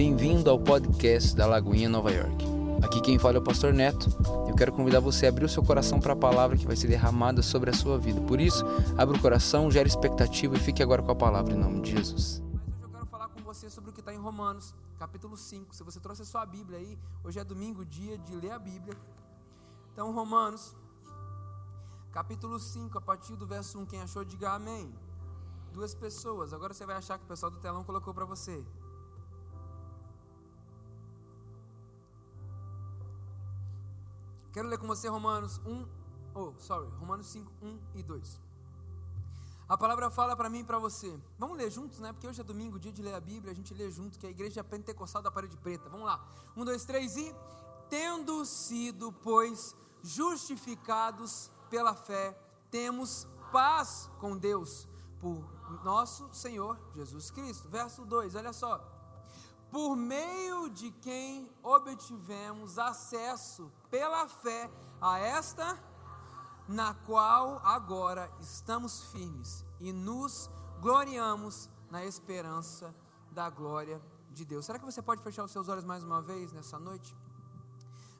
Bem-vindo ao podcast da Lagoinha, Nova York. Aqui quem fala é o Pastor Neto. Eu quero convidar você a abrir o seu coração para a palavra que vai ser derramada sobre a sua vida. Por isso, abra o coração, gere expectativa e fique agora com a palavra em nome de Jesus. Mas hoje eu quero falar com você sobre o que está em Romanos, capítulo 5. Se você trouxe a sua Bíblia aí, hoje é domingo, dia de ler a Bíblia. Então, Romanos, capítulo 5, a partir do verso 1, quem achou, diga amém. 2 pessoas, agora você vai achar que o pessoal do telão colocou para você. Quero ler com você Romanos 5, 1 e 2. A palavra fala para mim e para você. Vamos ler juntos, né? Porque hoje é domingo, dia de ler a Bíblia, a gente lê junto, que é a igreja pentecostal da Parede Preta. Vamos lá. 1, 2, 3 e... Tendo sido, pois, justificados pela fé, temos paz com Deus, por nosso Senhor Jesus Cristo. Verso 2, olha só. Por meio de quem obtivemos acesso pela fé a esta, na qual agora estamos firmes e nos gloriamos na esperança da glória de Deus. Será que você pode fechar os seus olhos mais uma vez nessa noite?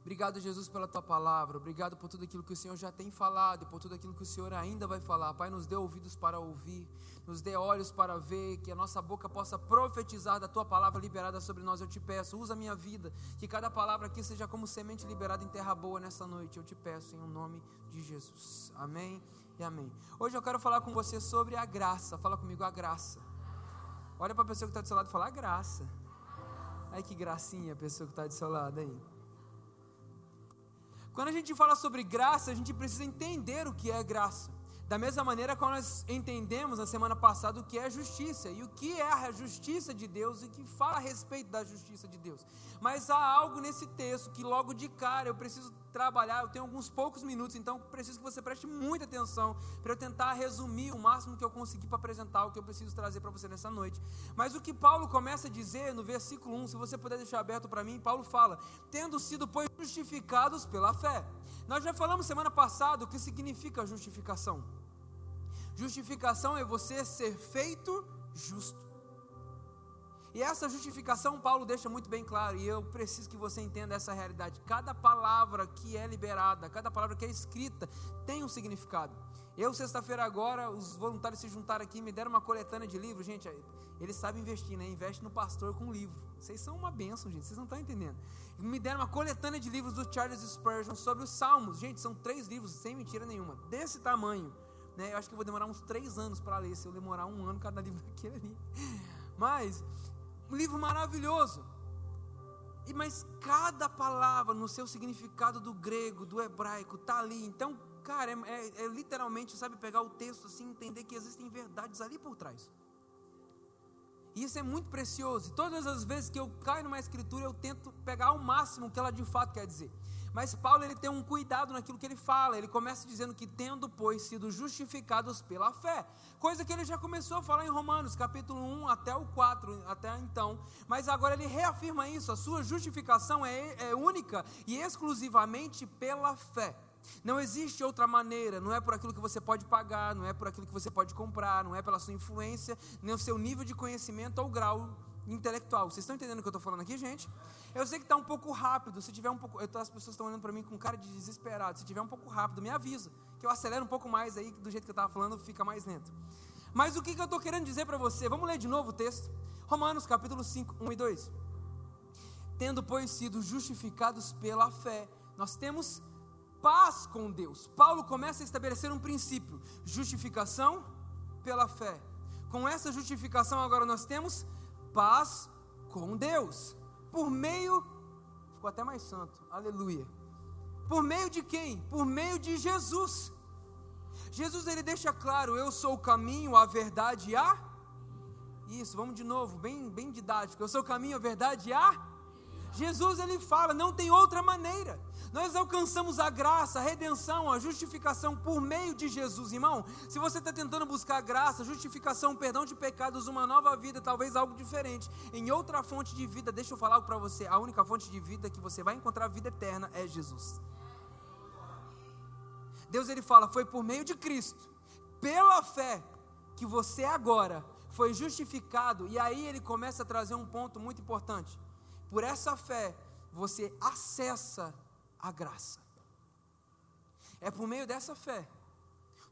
Obrigado, Jesus, pela Tua palavra, obrigado por tudo aquilo que o Senhor já tem falado e por tudo aquilo que o Senhor ainda vai falar. Pai, nos dê ouvidos para ouvir, nos dê olhos para ver, que a nossa boca possa profetizar da Tua palavra liberada sobre nós. Eu te peço, usa a minha vida, que cada palavra aqui seja como semente liberada em terra boa nessa noite. Eu te peço em nome de Jesus, amém e amém. Hoje eu quero falar com você sobre a graça. Fala comigo, a graça. Olha para a pessoa que está do seu lado e fala, a graça. Ai, que gracinha a pessoa que está do seu lado aí. Quando a gente fala sobre graça, a gente precisa entender o que é graça. Da mesma maneira que nós entendemos na semana passada o que é justiça e o que é a justiça de Deus e o que fala a respeito da justiça de Deus. Mas há algo nesse texto que logo de cara eu preciso trabalhar, eu tenho alguns poucos minutos, então preciso que você preste muita atenção para eu tentar resumir o máximo que eu conseguir para apresentar o que eu preciso trazer para você nessa noite. Mas o que Paulo começa a dizer no versículo 1, se você puder deixar aberto para mim, Paulo fala, tendo sido pois justificados pela fé. Nós já falamos semana passada o que significa justificação. Justificação é você ser feito justo. E essa justificação Paulo deixa muito bem claro, e eu preciso que você entenda essa realidade. Cada palavra que é liberada, cada palavra que é escrita tem um significado. Eu, sexta-feira agora, os voluntários se juntaram aqui, me deram uma coletânea de livros. Gente, eles sabem investir, né? Investe no pastor com livro. Vocês são uma bênção, gente, vocês não estão entendendo. Me deram uma coletânea de livros do Charles Spurgeon sobre os Salmos. Gente, são 3 livros, sem mentira nenhuma, desse tamanho. Eu acho que eu vou demorar uns 3 anos para ler, se eu demorar 1 ano cada livro daquele ali. Mas, um livro maravilhoso. Mas cada palavra no seu significado do grego, do hebraico, está ali. Então, cara, é literalmente, sabe, pegar o texto assim, entender que existem verdades ali por trás. E isso é muito precioso. E todas as vezes que eu caio numa escritura, eu tento pegar ao máximo o que ela de fato quer dizer. Mas Paulo, ele tem um cuidado naquilo que ele fala. Ele começa dizendo que tendo, pois, sido justificados pela fé. Coisa que ele já começou a falar em Romanos, capítulo 1 até o 4, até então. Mas agora ele reafirma isso. A sua justificação é única e exclusivamente pela fé. Não existe outra maneira, não é por aquilo que você pode pagar, não é por aquilo que você pode comprar, não é pela sua influência, nem o seu nível de conhecimento ou grau intelectual. Vocês estão entendendo o que eu estou falando aqui, gente? Eu sei que está um pouco rápido, se tiver um pouco, as pessoas estão olhando para mim com cara de desesperado, se tiver um pouco rápido, me avisa, que eu acelero um pouco mais aí, do jeito que eu estava falando, fica mais lento. Mas o que eu estou querendo dizer para você, vamos ler de novo o texto, Romanos capítulo 5, 1 e 2. Tendo, pois, sido justificados pela fé, nós temos paz com Deus. Paulo começa a estabelecer um princípio, justificação pela fé. Com essa justificação agora nós temos paz com Deus, por meio, ficou até mais santo, aleluia, por meio de quem? Por meio de Jesus. Jesus, ele deixa claro, eu sou o caminho, a verdade e a, isso, vamos de novo, bem didático, eu sou o caminho, a verdade e a, Jesus, ele fala, não tem outra maneira. Nós alcançamos a graça, a redenção, a justificação por meio de Jesus, irmão. Se você está tentando buscar graça, justificação, perdão de pecados, uma nova vida, talvez algo diferente, em outra fonte de vida, deixa eu falar algo para você, a única fonte de vida que você vai encontrar a vida eterna é Jesus. Deus, ele fala, foi por meio de Cristo, pela fé, que você agora foi justificado. E aí ele começa a trazer um ponto muito importante. Por essa fé, você acessa a graça. É por meio dessa fé,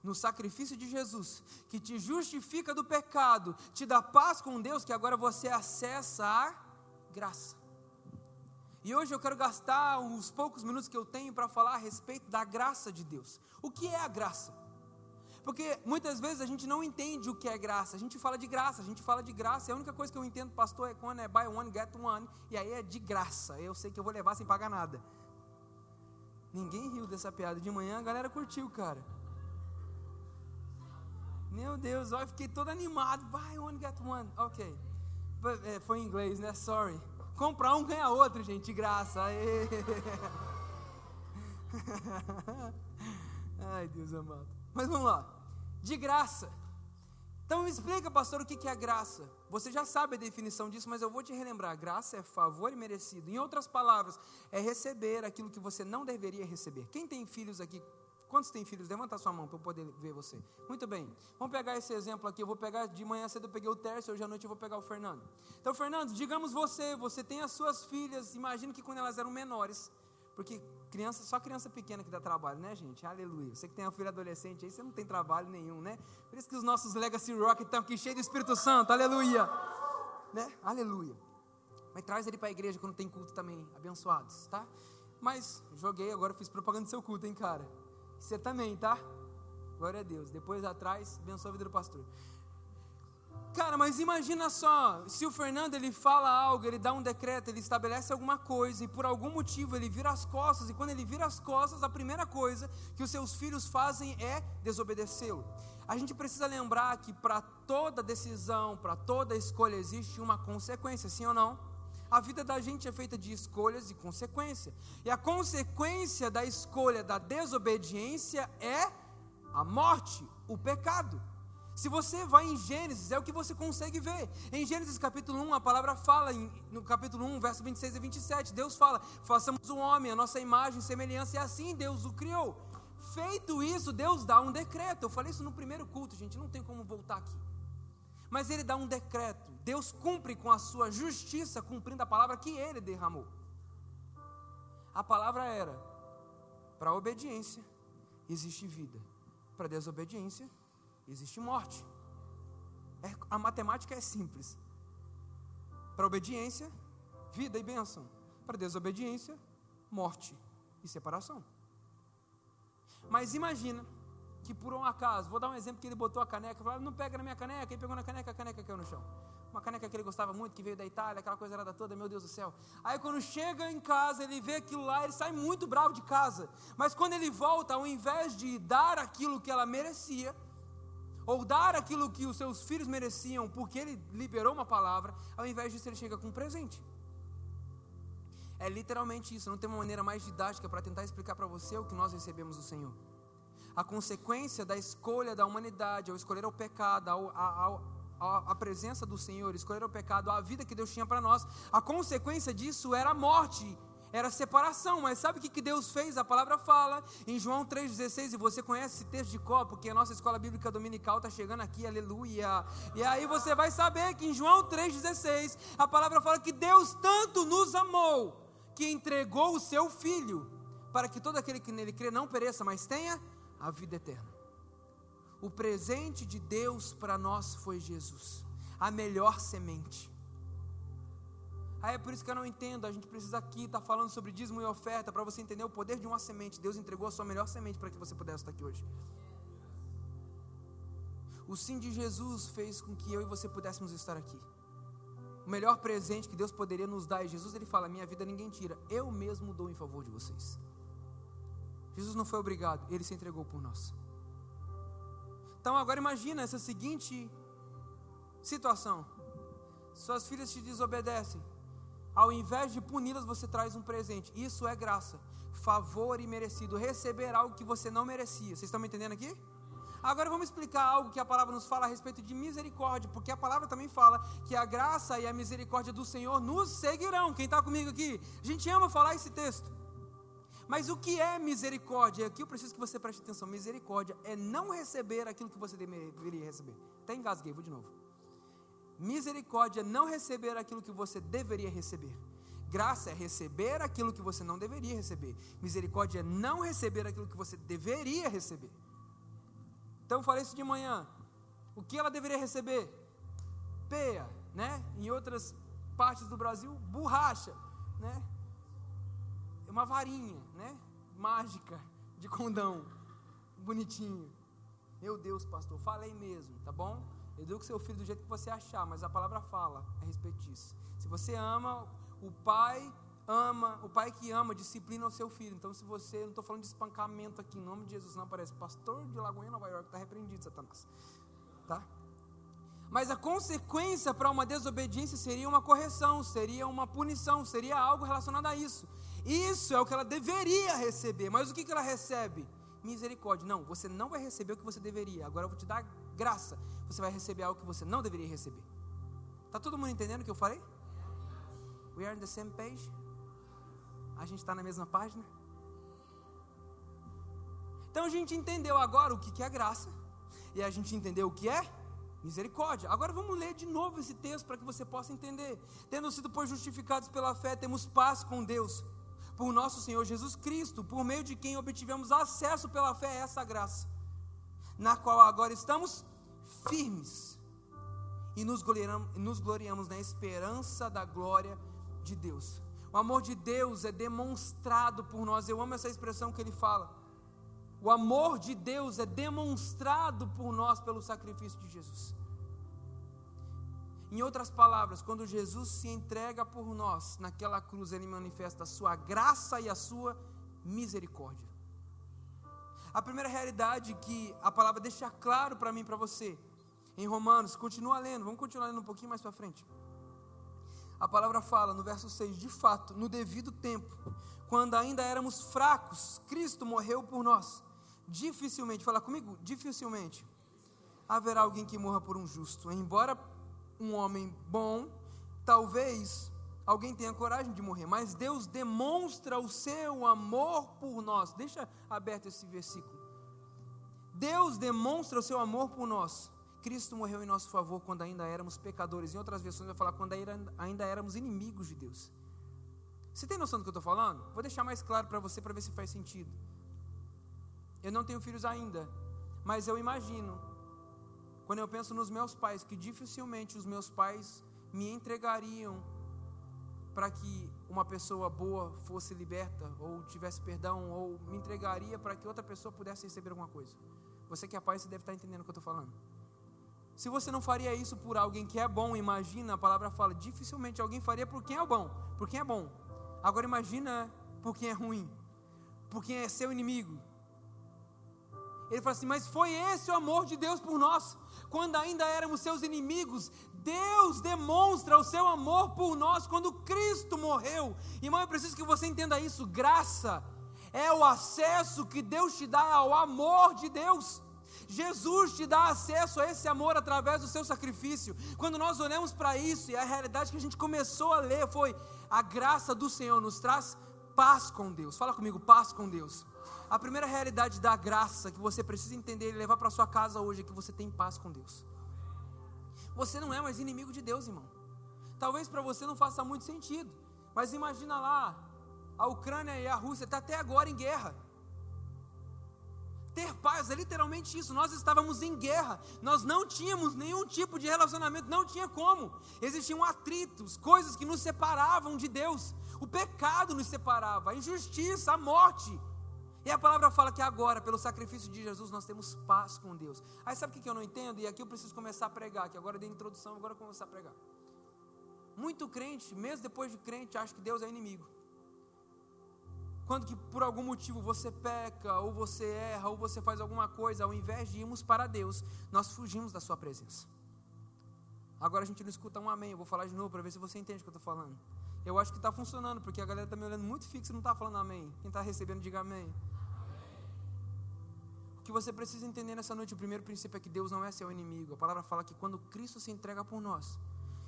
no sacrifício de Jesus, que te justifica do pecado, te dá paz com Deus, que agora você acessa a graça. E hoje eu quero gastar os poucos minutos que eu tenho para falar a respeito da graça de Deus. O que é a graça? Porque muitas vezes a gente não entende o que é graça. A gente fala de graça, e a única coisa que eu entendo, pastor, é quando é buy one, get one, e aí é de graça. Eu sei que eu vou levar sem pagar nada. Ninguém riu dessa piada. De manhã a galera curtiu, cara. Meu Deus, eu fiquei todo animado. Buy one, get one. Ok. Foi em inglês, né? Sorry. Comprar um, ganha outro, gente, de graça. Aê. Ai, Deus amado. Mas vamos lá. De graça. Então me explica, pastor, o que é a graça? Você já sabe a definição disso, mas eu vou te relembrar. Graça é favor imerecido. Em outras palavras, é receber aquilo que você não deveria receber. Quem tem filhos aqui? Quantos tem filhos? Levanta a sua mão para eu poder ver você. Muito bem. Vamos pegar esse exemplo aqui. Eu vou pegar, de manhã cedo eu peguei o Tércio, hoje à noite eu vou pegar o Fernando. Então, Fernando, digamos você tem as suas filhas, imagina que quando elas eram menores, porque só criança pequena que dá trabalho, né, gente? Aleluia. Você que tem uma filha adolescente aí, você não tem trabalho nenhum, né? Por isso que os nossos Legacy Rock estão aqui cheios do Espírito Santo, aleluia. Né? Aleluia. Mas traz ele para a igreja quando tem culto também, abençoados, tá? Mas, agora fiz propaganda do seu culto, hein, cara? Você também, tá? Glória a Deus. Depois atrás, abençoa a vida do pastor. Cara, mas imagina só, se o Fernando ele fala algo, ele dá um decreto, ele estabelece alguma coisa e por algum motivo ele vira as costas, e quando ele vira as costas, a primeira coisa que os seus filhos fazem é desobedecê-lo. A gente precisa lembrar que para toda decisão, para toda escolha existe uma consequência, sim ou não? A vida da gente é feita de escolhas e consequência. E a consequência da escolha da desobediência é a morte, o pecado. Se você vai em Gênesis, é o que você consegue ver. Em Gênesis capítulo 1, a palavra fala, no capítulo 1, verso 26 e 27, Deus fala, façamos o homem, a nossa imagem e semelhança, e assim Deus o criou. Feito isso, Deus dá um decreto. Eu falei isso no primeiro culto, gente, não tem como voltar aqui. Mas ele dá um decreto. Deus cumpre com a sua justiça, cumprindo a palavra que ele derramou. A palavra era: para a obediência existe vida, para a desobediência existe morte. A matemática é simples. Para a obediência, vida e bênção. Para a desobediência, morte e separação. Mas imagina que por um acaso, vou dar um exemplo que ele botou a caneca, falou, não pega na minha caneca, e pegou na caneca, a caneca caiu no chão. Uma caneca que ele gostava muito, que veio da Itália, aquela coisa era toda, meu Deus do céu. Aí quando chega em casa, ele vê aquilo lá, ele sai muito bravo de casa. Mas quando ele volta, ao invés de dar aquilo que ela merecia, ou dar aquilo que os seus filhos mereciam, porque ele liberou uma palavra, ao invés disso ele chega com um presente. É literalmente isso, não tem uma maneira mais didática para tentar explicar para você o que nós recebemos do Senhor. A consequência da escolha da humanidade, ao escolher o pecado, a presença do Senhor, escolher o pecado, a vida que Deus tinha para nós, a consequência disso era a morte, era a separação. Mas sabe o que Deus fez? A palavra fala em João 3,16, e você conhece esse texto de cor, porque a nossa escola bíblica dominical está chegando aqui, aleluia. E aí você vai saber que em João 3,16, a palavra fala que Deus tanto nos amou, que entregou o seu Filho, para que todo aquele que nele crê não pereça, mas tenha a vida eterna. O presente de Deus para nós foi Jesus, a melhor semente. Aí é por isso que eu não entendo, a gente precisa aqui estar falando sobre dízimo e oferta, para você entender o poder de uma semente. Deus entregou a sua melhor semente para que você pudesse estar aqui hoje. O sim de Jesus fez com que eu e você pudéssemos estar aqui. O melhor presente que Deus poderia nos dar, e Jesus ele fala, minha vida ninguém tira, eu mesmo dou em favor de vocês. Jesus não foi obrigado, ele se entregou por nós. Então agora imagina essa seguinte situação: suas filhas te desobedecem, ao invés de puni-las você traz um presente. Isso é graça, favor imerecido, receber algo que você não merecia. Vocês estão me entendendo aqui? Agora vamos explicar algo que a palavra nos fala a respeito de misericórdia, porque a palavra também fala que a graça e a misericórdia do Senhor nos seguirão. Quem está comigo aqui? A gente ama falar esse texto. Mas o que é misericórdia? Aqui eu preciso que você preste atenção. Misericórdia é não receber aquilo que você deveria receber. Até engasguei, vou de novo. Misericórdia é não receber aquilo que você deveria receber. Graça é receber aquilo que você não deveria receber. Misericórdia é não receber aquilo que você deveria receber. Então eu falei isso de manhã. O que ela deveria receber? Peia, né? Em outras partes do Brasil, borracha, né? É uma varinha, né? Mágica, de condão, bonitinho. Meu Deus, pastor, falei mesmo, tá bom? Eduque seu filho do jeito que você achar, mas a palavra fala a respeito disso. Se você ama, o pai que ama, disciplina o seu filho. Então, se você, não estou falando de espancamento aqui, em nome de Jesus, não aparece. Pastor de Lagoinha, Nova York, está repreendido, Satanás. Tá? Mas a consequência para uma desobediência seria uma correção, seria uma punição, seria algo relacionado a isso. Isso é o que ela deveria receber. Mas o que ela recebe? Misericórdia. Não, você não vai receber o que você deveria. Agora eu vou te dar graça. Você vai receber algo que você não deveria receber. Está todo mundo entendendo o que eu falei? We are on the same page? A gente está na mesma página? Então a gente entendeu agora o que é graça. E a gente entendeu o que é misericórdia. Agora vamos ler de novo esse texto para que você possa entender. Tendo sido, pois, justificados pela fé, temos paz com Deus, por nosso Senhor Jesus Cristo, por meio de quem obtivemos acesso pela fé a essa graça, na qual agora estamos firmes e nos gloriamos na esperança da glória de Deus. O amor de Deus é demonstrado por nós. Eu amo essa expressão que ele fala. O amor de Deus é demonstrado por nós pelo sacrifício de Jesus. Em outras palavras, quando Jesus se entrega por nós, naquela cruz ele manifesta a sua graça e a sua misericórdia. A primeira realidade que a palavra deixa claro para mim e para você, em Romanos, continua lendo, vamos continuar lendo um pouquinho mais para frente. A palavra fala no verso 6, de fato, no devido tempo, quando ainda éramos fracos, Cristo morreu por nós. Dificilmente, fala comigo, dificilmente haverá alguém que morra por um justo. Embora um homem bom, talvez alguém tenha coragem de morrer, mas Deus demonstra o seu amor por nós. Deixa aberto esse versículo. Deus demonstra o seu amor por nós. Cristo morreu em nosso favor quando ainda éramos pecadores. Em outras versões vai falar quando ainda éramos inimigos de Deus. Você tem noção do que eu estou falando? Vou deixar mais claro para você, para ver se faz sentido. Eu não tenho filhos ainda, mas eu imagino, quando eu penso nos meus pais, que dificilmente os meus pais me entregariam para que uma pessoa boa fosse liberta, ou tivesse perdão, ou me entregaria para que outra pessoa pudesse receber alguma coisa. Você que é pai, você deve estar entendendo o que eu estou falando. Se você não faria isso por alguém que é bom, imagina, a palavra fala, dificilmente alguém faria por quem é bom, por quem é bom. Agora imagina por quem é ruim, por quem é seu inimigo. Ele fala assim, mas foi esse o amor de Deus por nós, quando ainda éramos seus inimigos. Deus demonstra o seu amor por nós quando Cristo morreu. Irmão, eu preciso que você entenda isso. Graça é o acesso que Deus te dá ao amor de Deus. Jesus te dá acesso a esse amor através do seu sacrifício. Quando nós olhamos para isso, e a realidade que a gente começou a ler foi: a graça do Senhor nos traz paz com Deus. Fala comigo, paz com Deus. A primeira realidade da graça que você precisa entender e levar para sua casa hoje é que você tem paz com Deus. Você não é mais inimigo de Deus, irmão. Talvez para você não faça muito sentido, mas imagina lá, a Ucrânia e a Rússia estão até agora em guerra. Ter paz é literalmente isso. Nós estávamos em guerra, nós não tínhamos nenhum tipo de relacionamento, não tinha como. Existiam atritos, coisas que nos separavam de Deus. O pecado nos separava, a injustiça, a morte. E a palavra fala que agora, pelo sacrifício de Jesus, nós temos paz com Deus. Aí sabe o que eu não entendo? E aqui eu preciso começar a pregar, que agora eu dei a introdução, agora eu vou começar a pregar. Muito crente, mesmo depois de crente, acha que Deus é inimigo. Quando que por algum motivo você peca, ou você erra, ou você faz alguma coisa, ao invés de irmos para Deus, nós fugimos da sua presença. Agora a gente não escuta um amém, eu vou falar de novo para ver se você entende o que eu estou falando. Eu acho que está funcionando, porque a galera está me olhando muito fixo e não está falando amém. Quem está recebendo, diga amém. O que você precisa entender nessa noite, o primeiro princípio é que Deus não é seu inimigo. A palavra fala que quando Cristo se entrega por nós,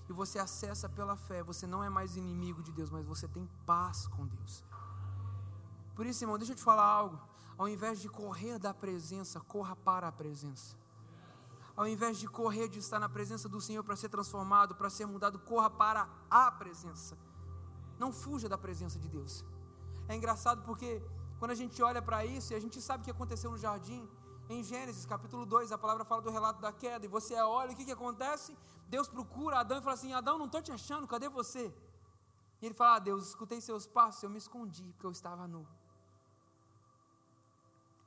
e você acessa pela fé, você não é mais inimigo de Deus, mas você tem paz com Deus. Por isso, irmão, deixa eu te falar algo. Ao invés de correr da presença, corra para a presença. Ao invés de correr de estar na presença do Senhor para ser transformado, para ser mudado, corra para a presença. Não fuja da presença de Deus. É engraçado porque quando a gente olha para isso, e a gente sabe o que aconteceu no jardim, em Gênesis capítulo 2, a palavra fala do relato da queda, e você olha, o que acontece? Deus procura Adão e fala assim: Adão, não estou te achando, cadê você? E ele fala: Deus, escutei seus passos, eu me escondi, porque eu estava nu.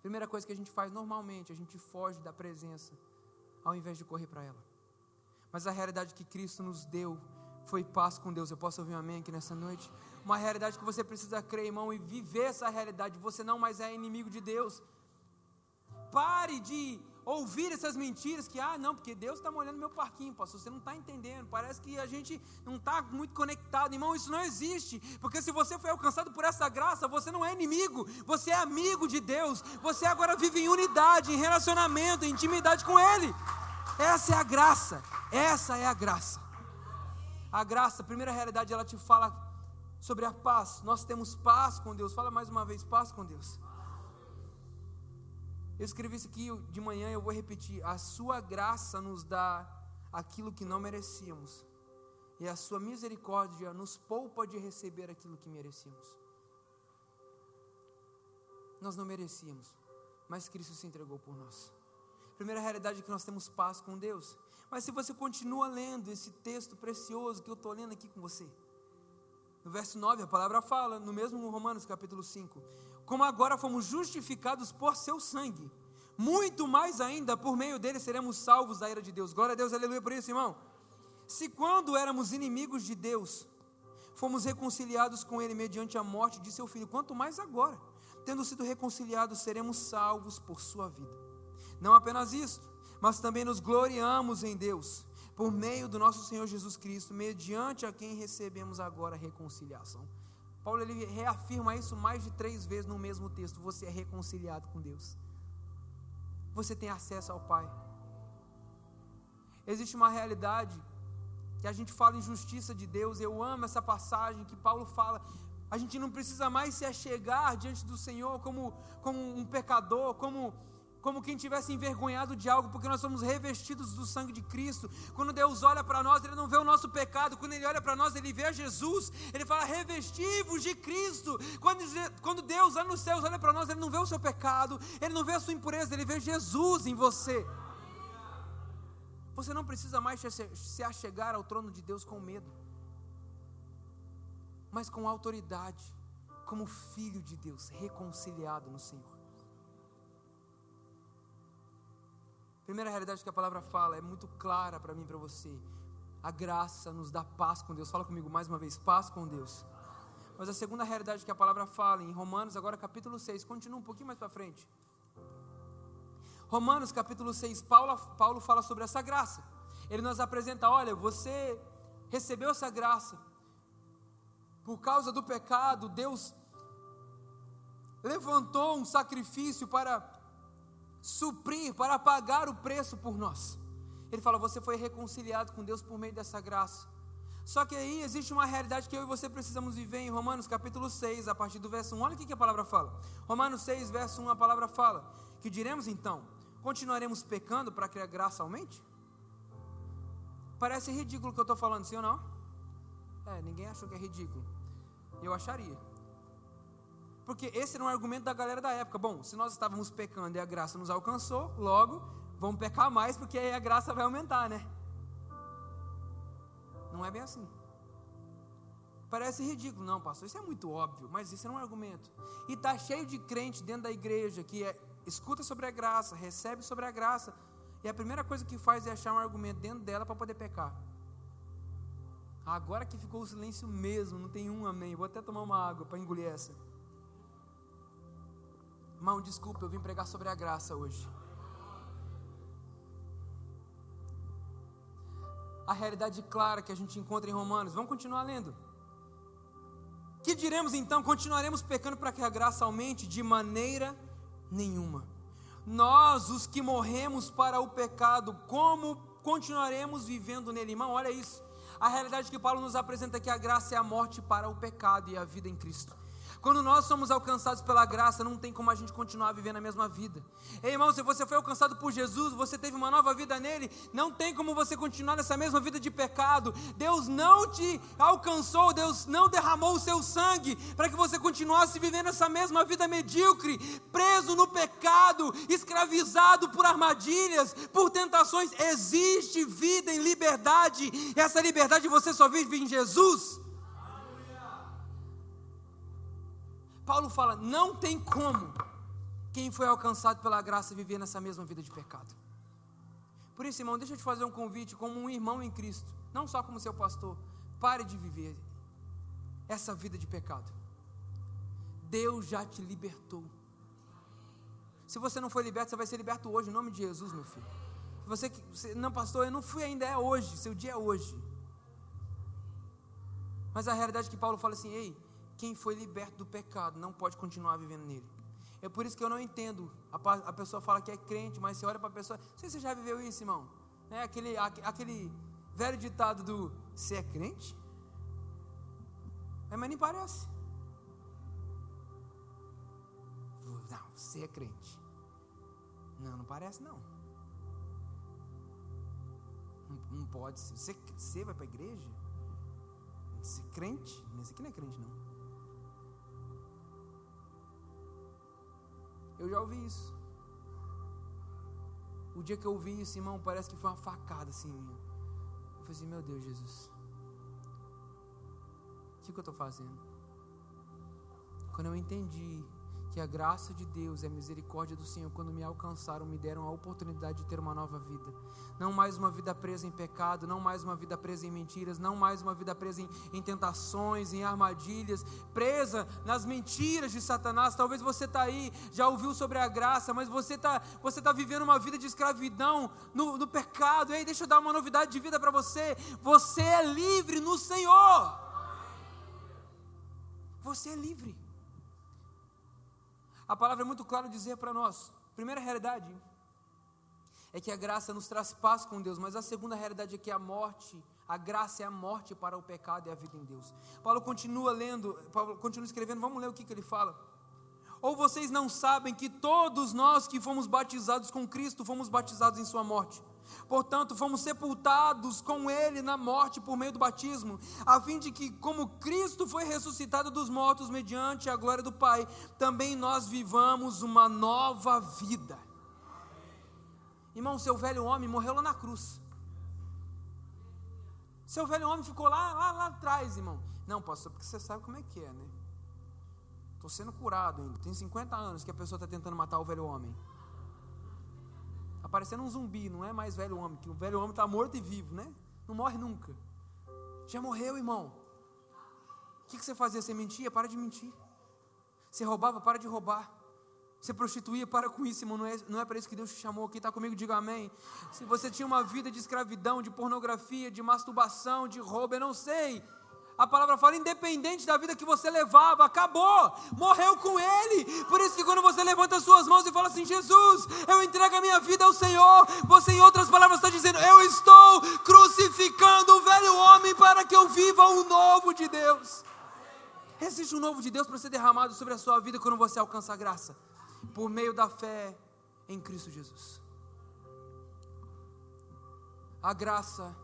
Primeira coisa que a gente faz normalmente, a gente foge da presença, ao invés de correr para ela. Mas a realidade que Cristo nos deu foi paz com Deus. Eu posso ouvir um amém aqui nessa noite? Uma realidade que você precisa crer, irmão, e viver essa realidade. Você não mais é inimigo de Deus. Pare de ouvir essas mentiras que, não, porque Deus está molhando meu parquinho, pastor, você não está entendendo, parece que a gente não está muito conectado. Irmão, isso não existe, porque se você foi alcançado por essa graça, você não é inimigo, você é amigo de Deus, você agora vive em unidade, em relacionamento, em intimidade com Ele. Essa é a graça, essa é a graça. A graça, a primeira realidade, ela te fala sobre a paz. Nós temos paz com Deus. Fala mais uma vez: paz com Deus. Eu escrevi isso aqui de manhã, eu vou repetir: a sua graça nos dá aquilo que não merecíamos, e a sua misericórdia nos poupa de receber aquilo que merecíamos. Nós não merecíamos, mas Cristo se entregou por nós. Primeira realidade é que nós temos paz com Deus. Mas se você continua lendo esse texto precioso que eu estou lendo aqui com você, no verso 9 a palavra fala, no mesmo Romanos capítulo 5, como agora fomos justificados por seu sangue, muito mais ainda por meio dele seremos salvos da ira de Deus. Glória a Deus, aleluia por isso, irmão. Se quando éramos inimigos de Deus, fomos reconciliados com ele mediante a morte de seu filho, quanto mais agora, tendo sido reconciliados, seremos salvos por sua vida. Não apenas isto, mas também nos gloriamos em Deus, por meio do nosso Senhor Jesus Cristo, mediante a quem recebemos agora a reconciliação. Paulo, ele reafirma isso mais de 3 vezes no mesmo texto: você é reconciliado com Deus, você tem acesso ao Pai. Existe uma realidade que a gente fala em justiça de Deus. Eu amo essa passagem que Paulo fala: a gente não precisa mais se achegar diante do Senhor como um pecador, como quem tivesse envergonhado de algo, porque nós somos revestidos do sangue de Cristo. Quando Deus olha para nós, Ele não vê o nosso pecado. Quando Ele olha para nós, Ele vê Jesus. Ele fala: revesti-vos de Cristo. Quando Deus lá nos céus olha para nós, Ele não vê o seu pecado, Ele não vê a sua impureza, Ele vê Jesus em você. Você não precisa mais se achegar ao trono de Deus com medo, mas com autoridade, como filho de Deus, reconciliado no Senhor. Primeira realidade que a palavra fala é muito clara para mim e para você: a graça nos dá paz com Deus. Fala comigo mais uma vez: paz com Deus. Mas a segunda realidade que a palavra fala, em Romanos agora capítulo 6, continua um pouquinho mais para frente. Romanos capítulo 6, Paulo fala sobre essa graça. Ele nos apresenta: olha, você recebeu essa graça, por causa do pecado, Deus levantou um sacrifício para suprir, para pagar o preço por nós. Ele fala: você foi reconciliado com Deus por meio dessa graça. Só que aí existe uma realidade que eu e você precisamos viver em Romanos capítulo 6, a partir do verso 1. Olha o que a palavra fala. Romanos 6, verso 1, a palavra fala: que diremos então? Continuaremos pecando para que a graça aumente? Parece ridículo o que eu estou falando, sim ou não? Ninguém achou que é ridículo. Eu acharia. Porque esse era um argumento da galera da época. Bom, se nós estávamos pecando e a graça nos alcançou, logo vamos pecar mais, porque aí a graça vai aumentar, né? Não é bem assim. Parece ridículo. Não, pastor, isso é muito óbvio, mas isso era um argumento. E está cheio de crente dentro da igreja que escuta sobre a graça, recebe sobre a graça, e a primeira coisa que faz é achar um argumento dentro dela para poder pecar. Agora que ficou o silêncio mesmo, não tem um amém. Vou até tomar uma água para engolir essa. Irmão, desculpa, eu vim pregar sobre a graça hoje. A realidade clara que a gente encontra em Romanos. Vamos continuar lendo. Que diremos então? Continuaremos pecando para que a graça aumente? De maneira nenhuma. Nós, os que morremos para o pecado, como continuaremos vivendo nele? Irmão, olha isso. A realidade que Paulo nos apresenta aqui: a graça é a morte para o pecado e a vida em Cristo. Quando nós somos alcançados pela graça, não tem como a gente continuar vivendo a mesma vida. Ei, irmão, se você foi alcançado por Jesus, você teve uma nova vida nele, não tem como você continuar nessa mesma vida de pecado. Deus não te alcançou, Deus não derramou o seu sangue para que você continuasse vivendo essa mesma vida medíocre, preso no pecado, escravizado por armadilhas, por tentações. Existe vida em liberdade, e essa liberdade você só vive em Jesus. Paulo fala, não tem como quem foi alcançado pela graça viver nessa mesma vida de pecado. Por isso, irmão, deixa eu te fazer um convite como um irmão em Cristo, não só como seu pastor. Pare de viver essa vida de pecado. Deus já te libertou. Se você não foi liberto, você vai ser liberto hoje, em nome de Jesus, meu filho. Não, pastor, eu não fui ainda, é hoje, seu dia é hoje. Mas a realidade é que Paulo fala assim, ei, quem foi liberto do pecado não pode continuar vivendo nele. É por isso que eu não entendo, a pessoa fala que é crente, mas você olha para a pessoa, não sei se você já viveu isso, irmão, aquele velho ditado do, você é crente? Mas nem parece. Não, você é crente. Não parece não. Não pode ser. Você vai para a igreja? Ser crente? Esse aqui não é crente não. Eu já ouvi isso. O dia que eu ouvi isso, irmão, parece que foi uma facada assim em mim. Eu falei assim, meu Deus, Jesus, o que eu estou fazendo? Quando eu entendi que a graça de Deus e a misericórdia do Senhor, quando me alcançaram, me deram a oportunidade de ter uma nova vida. Não mais uma vida presa em pecado, não mais uma vida presa em mentiras, não mais uma vida presa em tentações, em armadilhas, presa nas mentiras de Satanás. Talvez você está aí, já ouviu sobre a graça, mas você tá vivendo uma vida de escravidão no pecado. Ei, deixa eu dar uma novidade de vida para você. Você é livre no Senhor. Você é livre. A palavra é muito clara dizer para nós, primeira realidade é que a graça nos traz paz com Deus, mas a segunda realidade é que a graça é a morte para o pecado e a vida em Deus. Paulo continua escrevendo, vamos ler o que ele fala. Ou vocês não sabem que todos nós que fomos batizados com Cristo, fomos batizados em sua morte? Portanto, fomos sepultados com Ele na morte por meio do batismo, a fim de que, como Cristo foi ressuscitado dos mortos mediante a glória do Pai, também nós vivamos uma nova vida. Irmão, seu velho homem morreu lá na cruz. Seu velho homem ficou lá atrás, irmão. Não, pastor, porque você sabe como é que é, né? Estou sendo curado ainda. Tem 50 anos que a pessoa está tentando matar o velho homem. Está parecendo um zumbi, não é mais velho homem, que o velho homem está morto e vivo, né? Não morre nunca. Já morreu, irmão. O que você fazia? Você mentia? Para de mentir. Você roubava? Para de roubar. Você prostituía? Para com isso, irmão. Não é para isso que Deus te chamou. Quem está comigo, diga amém. Se você tinha uma vida de escravidão, de pornografia, de masturbação, de roubo, eu não sei. A palavra fala, independente da vida que você levava, acabou, morreu com Ele. Por isso que quando você levanta as suas mãos e fala assim, Jesus, eu entrego a minha vida ao Senhor, você em outras palavras está dizendo, eu estou crucificando o velho homem para que eu viva o novo de Deus. Existe um novo de Deus para ser derramado sobre a sua vida quando você alcança a graça, por meio da fé em Cristo Jesus. A graça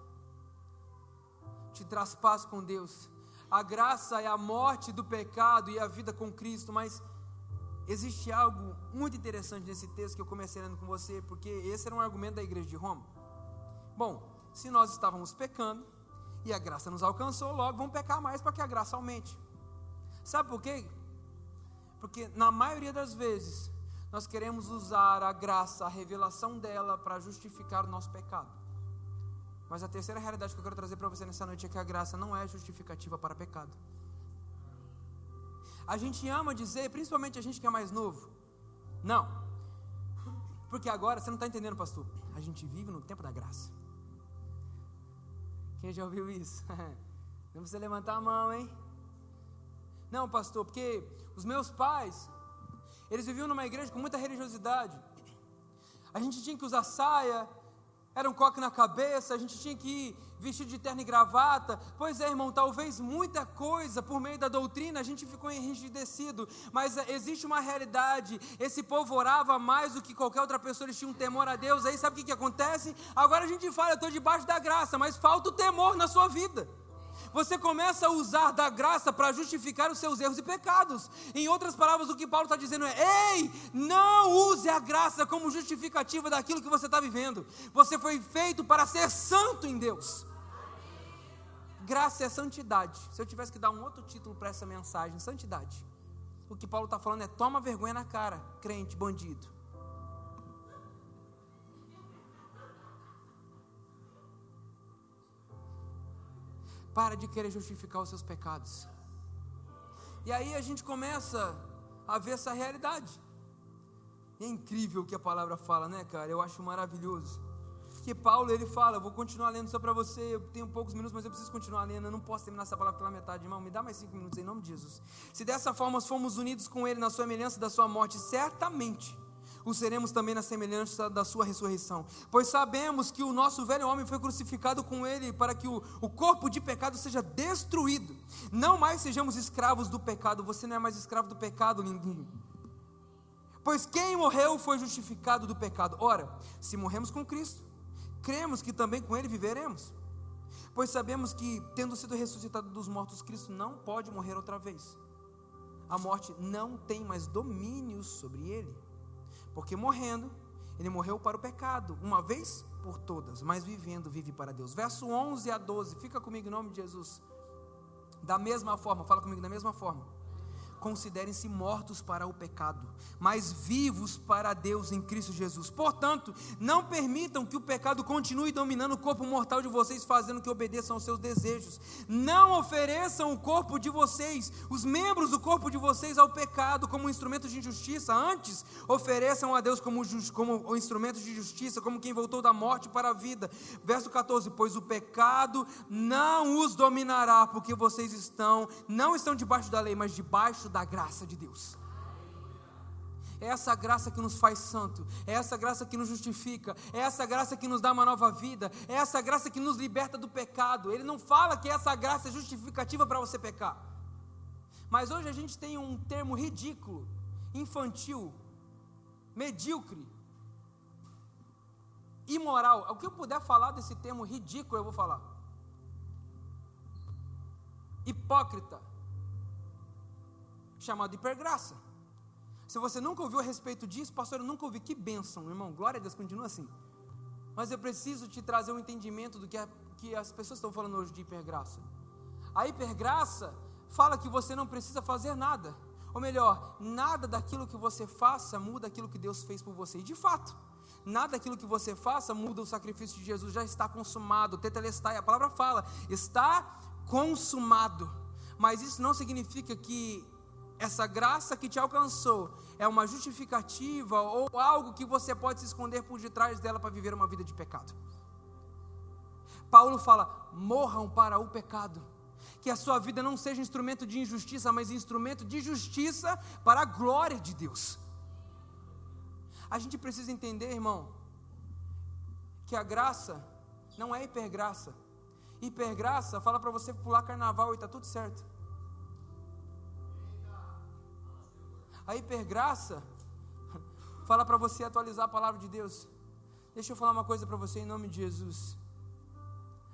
te traz paz com Deus. A graça é a morte do pecado e a vida com Cristo. Mas existe algo muito interessante nesse texto que eu comecei lendo com você, porque esse era um argumento da igreja de Roma. Bom, se nós estávamos pecando e a graça nos alcançou, logo vamos pecar mais para que a graça aumente. Sabe por quê? Porque na maioria das vezes nós queremos usar a graça, a revelação dela para justificar o nosso pecado. Mas a terceira realidade que eu quero trazer para você nessa noite é que a graça não é justificativa para pecado. A gente ama dizer, principalmente a gente que é mais novo, não, porque agora, você não está entendendo, pastor, a gente vive no tempo da graça. Quem já ouviu isso? Não precisa levantar a mão, hein? Não, pastor, porque os meus pais, eles viviam numa igreja com muita religiosidade. A gente tinha que usar saia, Era um coque na cabeça, a gente tinha que ir vestido de terno e gravata. Pois é, irmão, talvez muita coisa por meio da doutrina a gente ficou enrijecido, mas existe uma realidade. Esse povo orava mais do que qualquer outra pessoa, eles tinham temor a Deus. Aí sabe o que acontece? Agora a gente fala, eu estou debaixo da graça, mas falta o temor na sua vida. Você começa a usar da graça para justificar os seus erros e pecados. Em outras palavras, o que Paulo está dizendo é: ei, não use a graça como justificativa daquilo que você está vivendo. Você foi feito para ser santo em Deus. Graça é santidade. Se eu tivesse que dar um outro título para essa mensagem, santidade, o que Paulo está falando é: toma vergonha na cara, crente, bandido. Para de querer justificar os seus pecados. E aí a gente começa a ver essa realidade. E é incrível o que a palavra fala, né, cara? Eu acho maravilhoso. Que Paulo, ele fala, eu vou continuar lendo só para você, eu tenho poucos minutos, mas eu preciso continuar lendo, eu não posso terminar essa palavra pela metade, irmão, me dá mais 5 minutos em nome de Jesus. Se dessa forma fomos unidos com ele na semelhança da sua morte, certamente o seremos também na semelhança da sua ressurreição, pois sabemos que o nosso velho homem foi crucificado com ele, para que o corpo de pecado seja destruído, não mais sejamos escravos do pecado. Você não é mais escravo do pecado, lindinho, pois quem morreu foi justificado do pecado. Ora, se morremos com Cristo, cremos que também com ele viveremos, pois sabemos que, tendo sido ressuscitado dos mortos, Cristo não pode morrer outra vez. A morte não tem mais domínio sobre ele, porque morrendo, ele morreu para o pecado, uma vez por todas, mas vivendo, vive para Deus. Verso 11 a 12, fica comigo em nome de Jesus. Da mesma forma, fala comigo, da mesma forma, considerem-se mortos para o pecado, mas vivos para Deus em Cristo Jesus. Portanto, não permitam que o pecado continue dominando o corpo mortal de vocês, fazendo que obedeçam aos seus desejos. Não ofereçam o corpo de vocês, os membros do corpo de vocês, ao pecado como instrumento de injustiça. Antes, ofereçam a Deus como instrumento de justiça, como quem voltou da morte para a vida. Verso 14, pois o pecado não os dominará, porque vocês não estão debaixo da lei, mas debaixo da graça de Deus. É essa graça que nos faz santo, é essa graça que nos justifica, é essa graça que nos dá uma nova vida, é essa graça que nos liberta do pecado. Ele não fala que essa graça é justificativa para você pecar, mas hoje a gente tem um termo ridículo, infantil, medíocre, imoral. O que eu puder falar desse termo ridículo eu vou falar. Hipócrita, chamado hipergraça. Se você nunca ouviu a respeito disso, pastor, eu nunca ouvi, que bênção, irmão, glória a Deus, continua assim. Mas eu preciso te trazer um entendimento do que as pessoas estão falando hoje de hipergraça. A hipergraça fala que você não precisa fazer nada, ou melhor, nada daquilo que você faça muda aquilo que Deus fez por você. E de fato, nada daquilo que você faça muda o sacrifício de Jesus, já está consumado, tetelestai, a palavra fala, está consumado. Mas isso não significa que essa graça que te alcançou é uma justificativa ou algo que você pode se esconder por detrás dela para viver uma vida de pecado. Paulo fala: morram para o pecado, que a sua vida não seja instrumento de injustiça, mas instrumento de justiça para a glória de Deus. A gente precisa entender, irmão, que a graça não é hipergraça. Hipergraça fala para você pular carnaval e está tudo certo. A hipergraça fala para você atualizar a palavra de Deus. Deixa eu falar uma coisa para você em nome de Jesus.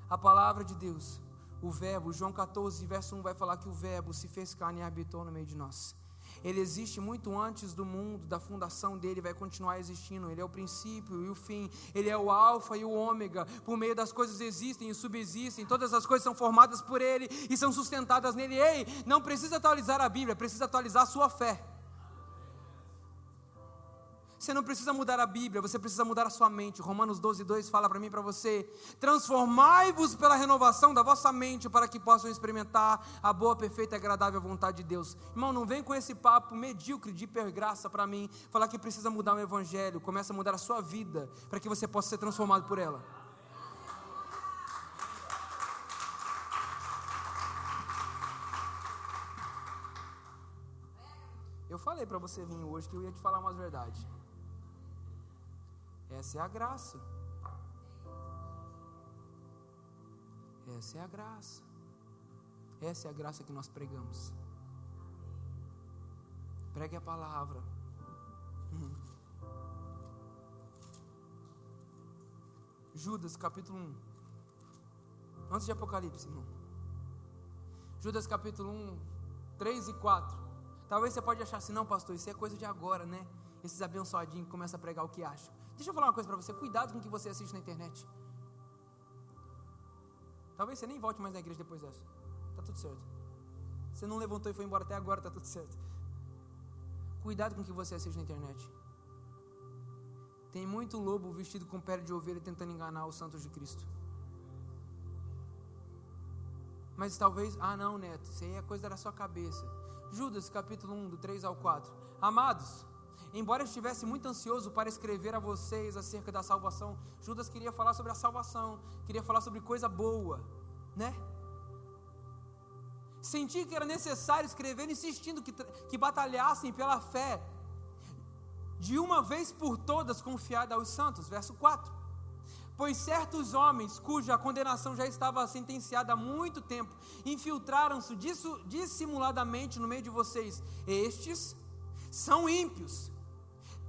A palavra de Deus, o verbo, João 14, verso 1 vai falar que o verbo se fez carne e habitou no meio de nós. Ele existe muito antes do mundo, da fundação dele, vai continuar existindo. Ele é o princípio e o fim, ele é o alfa e o ômega. Por meio das coisas existem e subsistem, todas as coisas são formadas por ele e são sustentadas nele. Ei, não precisa atualizar a Bíblia, precisa atualizar a sua fé. Você não precisa mudar a Bíblia, você precisa mudar a sua mente. Romanos 12:2 fala para mim e para você: transformai-vos pela renovação da vossa mente, para que possam experimentar a boa, perfeita e agradável vontade de Deus. Irmão, não vem com esse papo medíocre de hipergraça para mim, falar que precisa mudar o evangelho. Começa a mudar a sua vida, para que você possa ser transformado por ela. Eu falei para você vir hoje que eu ia te falar umas verdades. Essa é a graça. Essa é a graça. Essa é a graça que nós pregamos. Pregue a palavra. Judas capítulo 1. Antes de Apocalipse, irmão. Judas capítulo 1, 3 e 4. Talvez você pode achar assim, não, pastor, isso é coisa de agora, né? Esses abençoadinhos que começam a pregar o que acham. Deixa eu falar uma coisa para você, cuidado com o que você assiste na internet. Talvez você nem volte mais na igreja depois dessa. Tá tudo certo. Você não levantou e foi embora até agora, tá tudo certo. Cuidado com o que você assiste na internet. Tem muito lobo vestido com pele de ovelha tentando enganar os santos de Cristo. Mas talvez, não, Neto, isso aí é coisa da sua cabeça. Judas capítulo 1, do 3 ao 4. Amados, embora eu estivesse muito ansioso para escrever a vocês acerca da salvação, Judas queria falar sobre a salvação, queria falar sobre coisa boa, né? Senti que era necessário escrever, insistindo que batalhassem pela fé, de uma vez por todas confiada aos santos. Verso 4. Pois certos homens, cuja condenação já estava sentenciada há muito tempo, infiltraram-se dissimuladamente no meio de vocês. Estes são ímpios,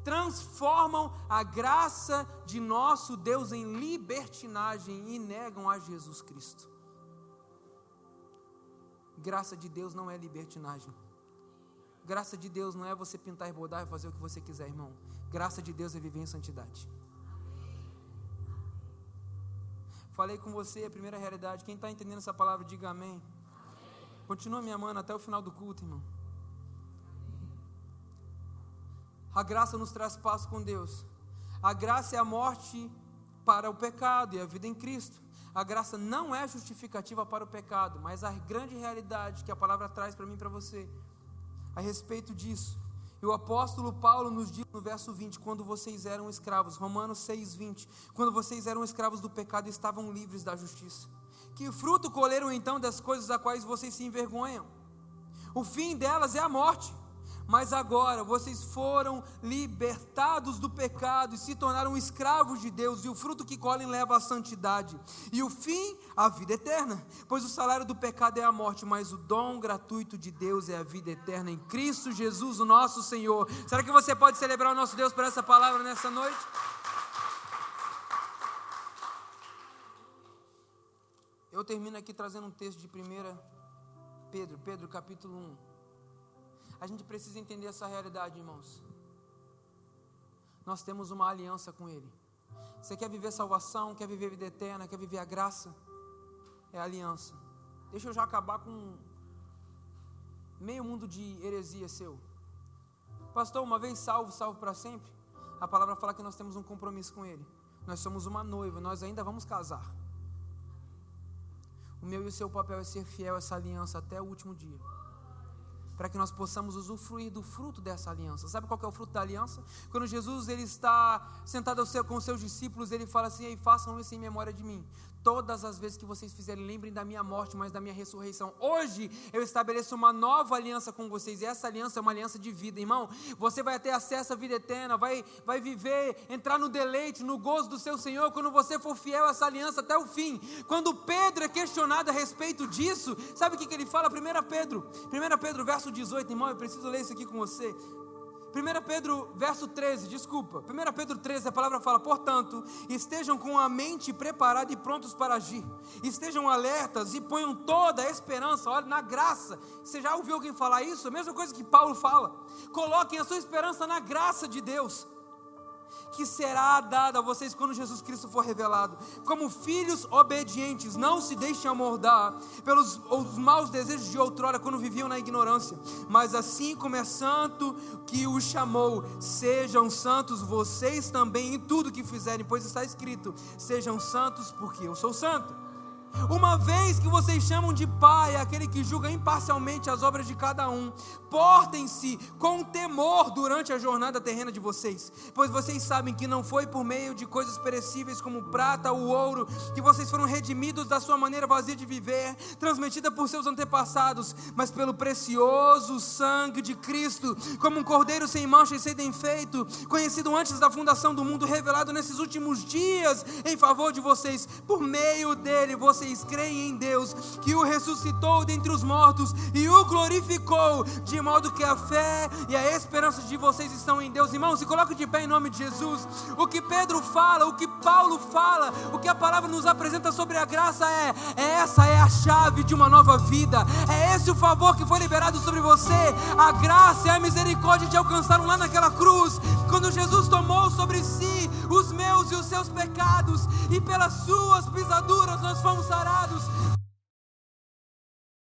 transformam a graça de nosso Deus em libertinagem e negam a Jesus Cristo. Graça de Deus não é libertinagem. Graça de Deus não é você pintar e bordar e fazer o que você quiser, irmão. Graça de Deus é viver em santidade. Falei com você, a primeira realidade. Quem está entendendo essa palavra, diga amém. Continua me amando até o final do culto, irmão. A graça nos traz paz com Deus. A graça é a morte para o pecado e a vida em Cristo. A graça não é justificativa para o pecado, mas a grande realidade que a palavra traz para mim e para você, a respeito disso. E o apóstolo Paulo nos diz no verso 20, quando vocês eram escravos, Romanos 6, 20, quando vocês eram escravos do pecado e estavam livres da justiça. Que fruto colheram então das coisas a quais vocês se envergonham? O fim delas é a morte. Mas agora vocês foram libertados do pecado e se tornaram escravos de Deus, e o fruto que colhem leva à santidade, e o fim, a vida eterna. Pois o salário do pecado é a morte, mas o dom gratuito de Deus é a vida eterna em Cristo Jesus, o nosso Senhor. Será que você pode celebrar o nosso Deus por essa palavra nessa noite? Eu termino aqui trazendo um texto de 1 Pedro capítulo 1. A gente precisa entender essa realidade, irmãos. Nós temos uma aliança com Ele. Você quer viver salvação, quer viver vida eterna, quer viver a graça? É a aliança. Deixa eu já acabar com meio mundo de heresia seu. Pastor, uma vez salvo, salvo para sempre? A palavra fala que nós temos um compromisso com Ele. Nós somos uma noiva, nós ainda vamos casar. O meu e o seu papel é ser fiel a essa aliança até o último dia, para que nós possamos usufruir do fruto dessa aliança. Sabe qual que é o fruto da aliança? Quando Jesus ele está sentado com os seus discípulos, ele fala assim: ei, façam isso em memória de mim. Todas as vezes que vocês fizerem, lembrem da minha morte, mas da minha ressurreição. Hoje eu estabeleço uma nova aliança com vocês, e essa aliança é uma aliança de vida, irmão. Você vai ter acesso à vida eterna, vai viver, entrar no deleite, no gozo do seu Senhor, quando você for fiel a essa aliança até o fim. Quando Pedro é questionado a respeito disso, sabe o que ele fala? 1 Pedro verso 18, irmão, eu preciso ler isso aqui com você. 1 Pedro, verso 13, desculpa. 1 Pedro 13, a palavra fala: portanto, estejam com a mente preparada e prontos para agir. Estejam alertas e ponham toda a esperança, olha, na graça. Você já ouviu alguém falar isso? A mesma coisa que Paulo fala. Coloquem a sua esperança na graça de Deus, que será dada a vocês quando Jesus Cristo for revelado. Como filhos obedientes, não se deixem amoldar pelos os maus desejos de outrora, quando viviam na ignorância. Mas assim como é santo que os chamou, sejam santos vocês também em tudo que fizerem, pois está escrito: sejam santos porque eu sou santo. Uma vez que vocês chamam de Pai aquele que julga imparcialmente as obras de cada um, portem-se com temor durante a jornada terrena de vocês, pois vocês sabem que não foi por meio de coisas perecíveis como prata ou ouro que vocês foram redimidos da sua maneira vazia de viver, transmitida por seus antepassados, mas pelo precioso sangue de Cristo, como um cordeiro sem mancha e sem defeito, conhecido antes da fundação do mundo, revelado nesses últimos dias em favor de vocês. Por meio dele vocês vocês creem em Deus, que o ressuscitou dentre os mortos e o glorificou, de modo que a fé e a esperança de vocês estão em Deus. Irmãos, se coloque de pé em nome de Jesus. O que Pedro fala, o que Paulo fala, o que a palavra nos apresenta sobre a graça essa é a chave de uma nova vida. É esse o favor que foi liberado sobre você. A graça e a misericórdia te alcançaram lá naquela cruz, quando Jesus tomou sobre si os meus e os seus pecados, e pelas suas pisaduras nós fomos sarados.